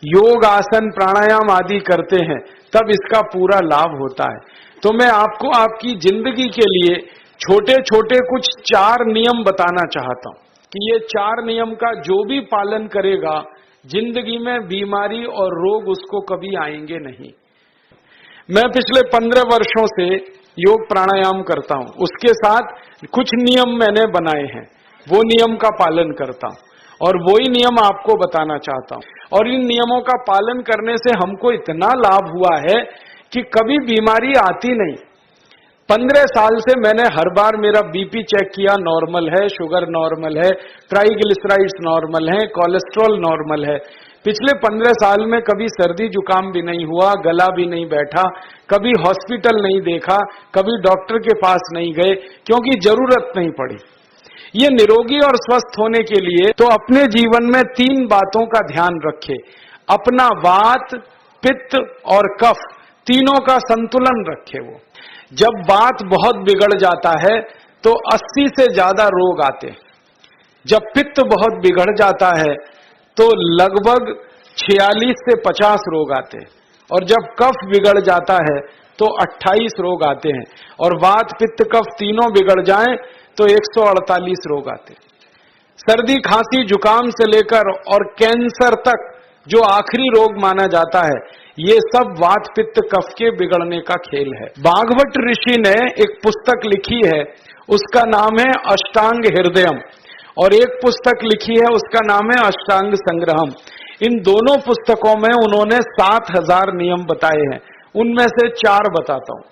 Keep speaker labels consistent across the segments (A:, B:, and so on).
A: योग आसन प्राणायाम आदि करते हैं, तब इसका पूरा लाभ होता है। तो मैं आपको आपकी जिंदगी के लिए छोटे छोटे कुछ 4 नियम बताना चाहता हूं कि ये 4 नियम का जो भी पालन करेगा, जिंदगी में बीमारी और रोग उसको कभी आएंगे नहीं। मैं पिछले 15 वर्षों से योग प्राणायाम करता हूं, उसके साथ कुछ नियम मैंने बनाए हैं, वो नियम का पालन करता हूं और वही नियम आपको बताना चाहता हूं। और इन नियमों का पालन करने से हमको इतना लाभ हुआ है कि कभी बीमारी आती नहीं। 15 साल से मैंने हर बार मेरा बीपी चेक किया, नॉर्मल है, शुगर नॉर्मल है, ट्राइग्लिसराइड्स नॉर्मल है, कोलेस्ट्रॉल नॉर्मल है। पिछले 15 साल में कभी सर्दी जुकाम भी नहीं हुआ, गला भी नहीं बैठा, कभी हॉस्पिटल नहीं देखा, कभी डॉक्टर के पास नहीं गए, क्योंकि जरूरत नहीं पड़ी। ये निरोगी और स्वस्थ होने के लिए तो अपने जीवन में 3 बातों का ध्यान रखे। अपना वात, पित्त और कफ तीनों का संतुलन रखे। वो जब वात बहुत बिगड़ जाता है तो 80 से ज्यादा रोग आते हैं। जब पित्त बहुत बिगड़ जाता है तो लगभग 46 से 50 रोग आते हैं। और जब कफ बिगड़ जाता है तो 28 रोग आते हैं। और वात, पित्त, कफ तीनों बिगड़ जाएं तो 148 रोग आते हैं। सर्दी, खांसी, जुकाम से लेकर और कैंसर तक जो आखिरी रोग माना जाता है, ये सब वात, पित्त, कफ के बिगड़ने का खेल है। भागवत ऋषि ने एक पुस्तक लिखी है, उसका नाम है अष्टांग हृदयम, और एक पुस्तक लिखी है उसका नाम है अष्टांग संग्रहम। इन दोनों पुस्तकों में उन्होंने 7000 नियम बताए हैं, उनमें से 4 बताता हूं।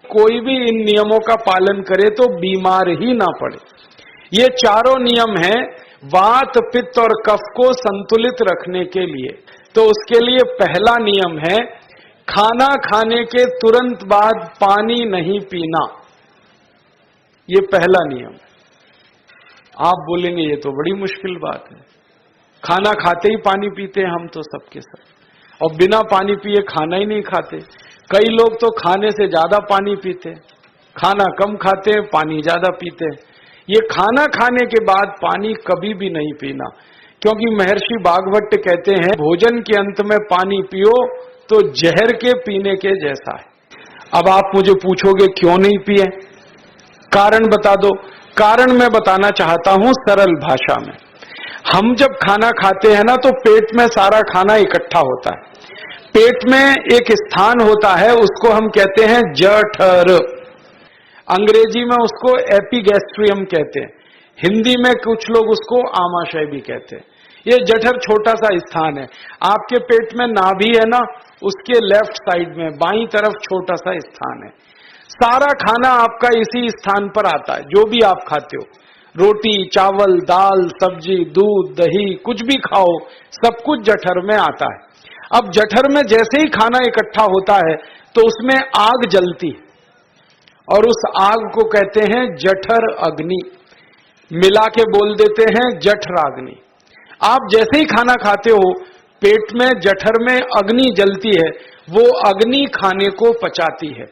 A: कोई भी इन नियमों का पालन करे तो बीमार ही ना पड़े। ये चारों नियम हैं वात, पित्त और कफ को संतुलित रखने के लिए। तो उसके लिए पहला नियम है खाना खाने के तुरंत बाद पानी नहीं पीना। ये पहला नियम। आप बोलेंगे ये तो बड़ी मुश्किल बात है, खाना खाते ही पानी पीते हैं हम तो सबके सब, और बिना पानी पिए खाना ही नहीं खाते। कई लोग तो खाने से ज्यादा पानी पीते, खाना कम खाते हैं, पानी ज्यादा पीते हैं। ये खाना खाने के बाद पानी कभी भी नहीं पीना, क्योंकि महर्षि भागवत कहते हैं भोजन के अंत में पानी पियो तो जहर के पीने के जैसा है। अब आप मुझे पूछोगे क्यों नहीं पिए, कारण बता दो। कारण मैं बताना चाहता हूं सरल भाषा में। हम जब खाना खाते हैं ना तो पेट में सारा खाना इकट्ठा होता है। पेट में एक स्थान होता है, उसको हम कहते हैं जठर। अंग्रेजी में उसको एपिगैस्ट्रियम कहते हैं, हिंदी में कुछ लोग उसको आमाशय भी कहते हैं। ये जठर छोटा सा स्थान है। आपके पेट में नाभि है ना, उसके लेफ्ट साइड में बाईं तरफ छोटा सा स्थान है। सारा खाना आपका इसी स्थान पर आता है, जो भी आप खाते हो, रोटी, चावल, दाल, सब्जी, दूध, दही, कुछ भी खाओ, सब कुछ जठर में आता है। अब जठर में जैसे ही खाना इकट्ठा होता है तो उसमें आग जलती है, और उस आग को कहते हैं जठर अग्नि। मिला के बोल देते हैं जठराग्नि। आप जैसे ही खाना खाते हो, पेट में जठर में अग्नि जलती है, वो अग्नि खाने को पचाती है।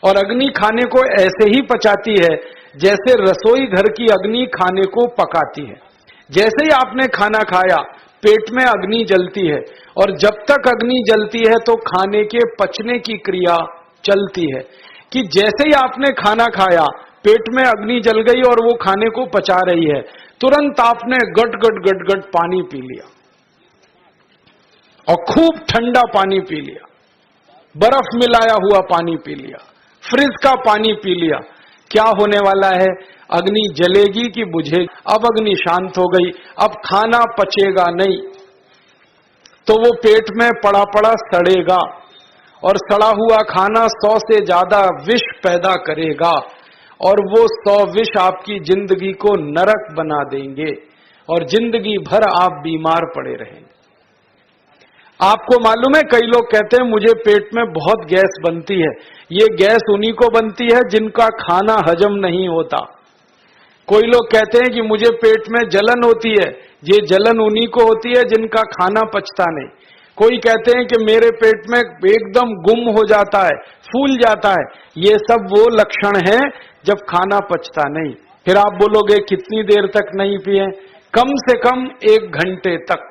A: और अग्नि खाने को ऐसे ही पचाती है जैसे रसोई घर की अग्नि खाने को पकाती है। जैसे ही आपने खाना खाया, पेट में अग्नि जलती है, और जब तक अग्नि जलती है तो खाने के पचने की क्रिया चलती है। कि जैसे ही आपने खाना खाया, पेट में अग्नि जल गई और वो खाने को पचा रही है, तुरंत आपने गट गट गट गट पानी पी लिया, और खूब ठंडा पानी पी लिया, बर्फ मिलाया हुआ पानी पी लिया, फ्रिज का पानी पी लिया। क्या होने वाला है? अग्नि जलेगी कि बुझेगी? अब अग्नि शांत हो गई, अब खाना पचेगा नहीं, तो वो पेट में पड़ा पड़ा सड़ेगा, और सड़ा हुआ खाना 100 से ज्यादा विष पैदा करेगा, और वो 100 विष आपकी जिंदगी को नरक बना देंगे, और जिंदगी भर आप बीमार पड़े रहेंगे। आपको मालूम है, कई लोग कहते हैं मुझे पेट में बहुत गैस बनती है। ये गैस उन्हीं को बनती है जिनका खाना हजम नहीं होता। कोई लोग कहते हैं कि मुझे पेट में जलन होती है, ये जलन उन्हीं को होती है जिनका खाना पचता नहीं। कोई कहते हैं कि मेरे पेट में एकदम गुम हो जाता है, फूल जाता है। ये सब वो लक्षण हैं जब खाना पचता नहीं। फिर आप बोलोगे कितनी देर तक नहीं पिए? कम से कम 1 घंटे तक।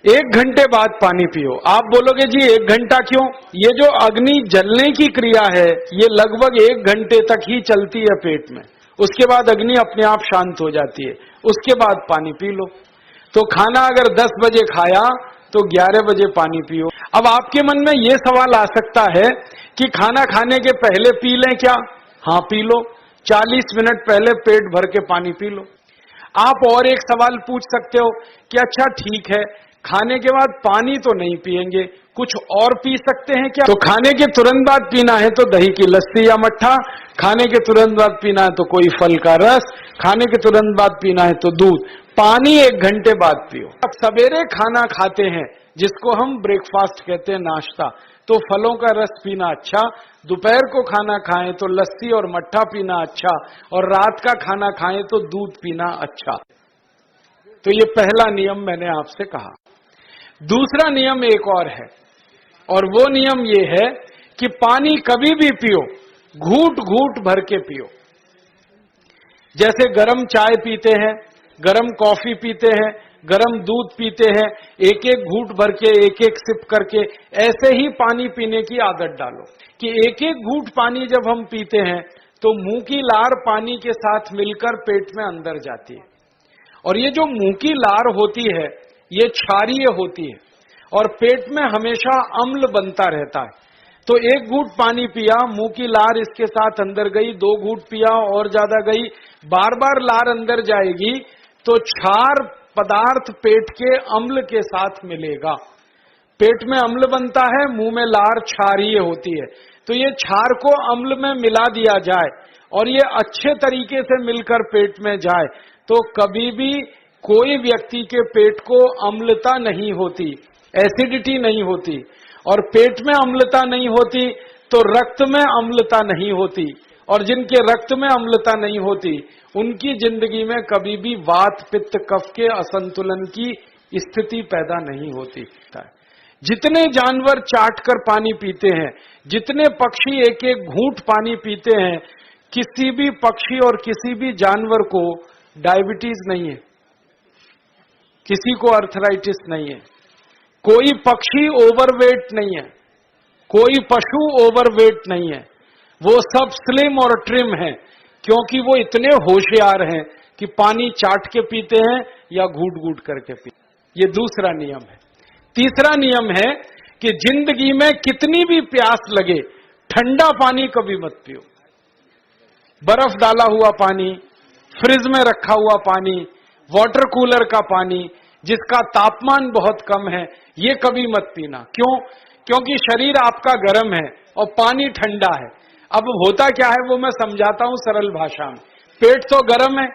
A: 1 घंटे बाद पानी पियो। आप बोलोगे जी 1 घंटा क्यों? ये जो अग्नि जलने की क्रिया है ये लगभग 1 घंटे तक ही चलती है पेट में, उसके बाद अग्नि अपने आप शांत हो जाती है, उसके बाद पानी पी लो। तो खाना अगर 10 बजे खाया तो 11 बजे पानी पियो। अब आपके मन में यह सवाल आ सकता है कि खाना खाने के पहले पी लें क्या? हाँ पी लो, 40 मिनट पहले पेट भर के पानी पी लो। आप और एक सवाल पूछ सकते हो कि अच्छा ठीक है, खाने के बाद पानी तो नहीं पिएंगे, कुछ और पी सकते हैं क्या? तो खाने के तुरंत बाद पीना है तो दही की लस्सी या मट्ठा, खाने के तुरंत बाद पीना है तो कोई फल का रस, खाने के तुरंत बाद पीना है तो दूध। पानी 1 घंटे बाद पियो। अब सवेरे खाना खाते हैं जिसको हम ब्रेकफास्ट कहते हैं, नाश्ता, तो फलों का रस पीना अच्छा, दोपहर को खाना खाएं तो लस्सी और मट्ठा पीना अच्छा, और रात का खाना खाएं तो दूध पीना अच्छा। तो ये पहला नियम मैंने आपसे कहा। दूसरा नियम एक और है, और वो नियम ये है कि पानी कभी भी पियो, घूंट घूंट भर के पियो। जैसे गरम चाय पीते हैं, गरम कॉफी पीते हैं, गरम दूध पीते हैं, एक एक घूंट भर के, एक एक सिप करके, ऐसे ही पानी पीने की आदत डालो कि एक एक घूंट पानी जब हम पीते हैं तो मुंह की लार पानी के साथ मिलकर पेट में अंदर जाती है, और ये जो मुंह की लार होती है ये क्षारीय होती है और पेट में हमेशा अम्ल बनता रहता है। तो एक घूंट पानी पिया, मुंह की लार इसके साथ अंदर गई, 2 घूंट पिया और ज्यादा गई, बार बार लार अंदर जाएगी तो क्षार पदार्थ पेट के अम्ल के साथ मिलेगा। पेट में अम्ल बनता है, मुंह में लार क्षारीय होती है, तो ये क्षार को अम्ल में मिला दिया जाए और ये अच्छे तरीके से मिलकर पेट में जाए तो कभी भी कोई व्यक्ति के पेट को अम्लता नहीं होती, एसिडिटी नहीं होती, और पेट में अम्लता नहीं होती तो रक्त में अम्लता नहीं होती, और जिनके रक्त में अम्लता नहीं होती उनकी जिंदगी में कभी भी वात पित्त कफ के असंतुलन की स्थिति पैदा नहीं होती। जितने जानवर चाट कर पानी पीते हैं, जितने पक्षी एक एक घूंट पानी पीते हैं, किसी भी पक्षी और किसी भी जानवर को डायबिटीज नहीं है, किसी को अर्थराइटिस नहीं है, कोई पक्षी ओवरवेट नहीं है, कोई पशु ओवरवेट नहीं है, वो सब स्लिम और ट्रिम हैं, क्योंकि वो इतने होशियार हैं कि पानी चाट के पीते हैं या घूट घूट करके पीते। ये दूसरा नियम है। तीसरा नियम है कि जिंदगी में कितनी भी प्यास लगे, ठंडा पानी कभी मत पियो। बर्फ डाला हुआ पानी, फ्रिज में रखा हुआ पानी, वाटर कूलर का पानी जिसका तापमान बहुत कम है, ये कभी मत पीना। क्यों? क्योंकि शरीर आपका गर्म है और पानी ठंडा है। अब होता क्या है वो मैं समझाता हूं सरल भाषा में। पेट तो गर्म है,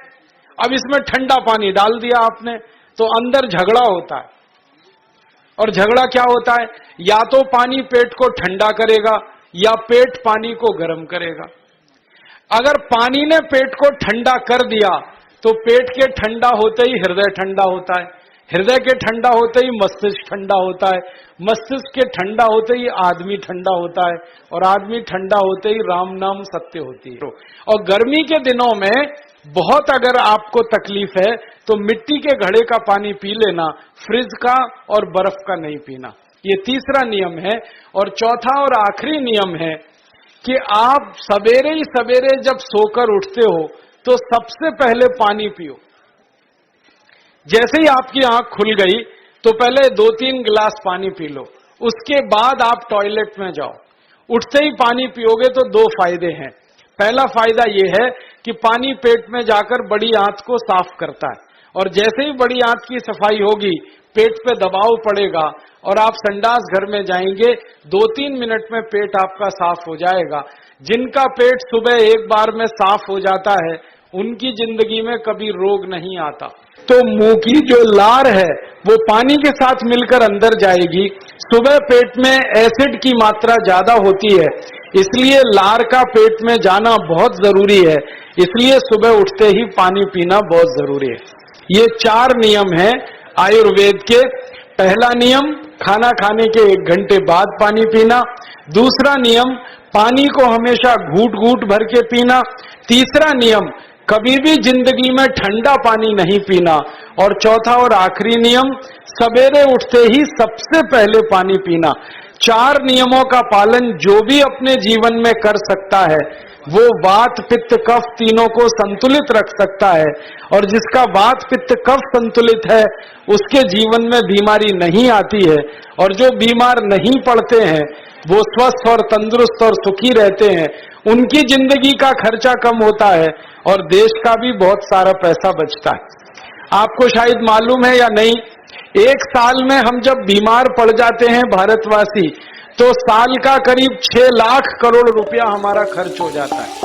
A: अब इसमें ठंडा पानी डाल दिया आपने तो अंदर झगड़ा होता है, और झगड़ा क्या होता है? या तो पानी पेट को ठंडा करेगा या पेट पानी को गर्म करेगा। अगर पानी ने पेट को ठंडा कर दिया तो पेट के ठंडा होते ही हृदय ठंडा होता है, हृदय के ठंडा होते ही मस्तिष्क ठंडा होता है, मस्तिष्क के ठंडा होते ही आदमी ठंडा होता है, और आदमी ठंडा होते ही राम नाम सत्य होती है। और गर्मी के दिनों में बहुत अगर आपको तकलीफ है तो मिट्टी के घड़े का पानी पी लेना, फ्रिज का और बर्फ का नहीं पीना। ये तीसरा नियम है। और चौथा और आखिरी नियम है कि आप सवेरे ही सवेरे जब सोकर उठते हो तो सबसे पहले पानी पियो। जैसे ही आपकी आंख खुल गई तो पहले 2-3 गिलास पानी पी लो, उसके बाद आप टॉयलेट में जाओ। उठते ही पानी पियोगे तो 2 फायदे हैं। पहला फायदा यह है कि पानी पेट में जाकर बड़ी आंत को साफ करता है, और जैसे ही बड़ी आंत की सफाई होगी पेट पे दबाव पड़ेगा और आप संडास घर में जाएंगे, 2-3 मिनट में पेट आपका साफ हो जाएगा। जिनका पेट सुबह एक बार में साफ हो जाता है उनकी जिंदगी में कभी रोग नहीं आता। तो मुंह की जो लार है वो पानी के साथ मिलकर अंदर जाएगी। सुबह पेट में एसिड की मात्रा ज्यादा होती है, इसलिए लार का पेट में जाना बहुत जरूरी है, इसलिए सुबह उठते ही पानी पीना बहुत जरूरी है। ये 4 नियम हैं आयुर्वेद के। पहला नियम, खाना खाने के 1 घंटे बाद पानी पीना। दूसरा नियम, पानी को हमेशा घूट घूट भर के पीना। तीसरा नियम, कभी भी जिंदगी में ठंडा पानी नहीं पीना। और चौथा और आखिरी नियम, सवेरे उठते ही सबसे पहले पानी पीना। 4 नियमों का पालन जो भी अपने जीवन में कर सकता है वो वात पित्त कफ तीनों को संतुलित रख सकता है। और जिसका वात पित्त कफ संतुलित है उसके जीवन में बीमारी नहीं आती है। और जो बीमार नहीं पड़ते हैं वो स्वस्थ और तंदुरुस्त और सुखी रहते हैं। उनकी जिंदगी का खर्चा कम होता है और देश का भी बहुत सारा पैसा बचता है। आपको शायद मालूम है या नहीं, 1 साल में हम जब बीमार पड़ जाते हैं भारतवासी, तो साल का करीब 6 लाख करोड़ रुपया हमारा खर्च हो जाता है।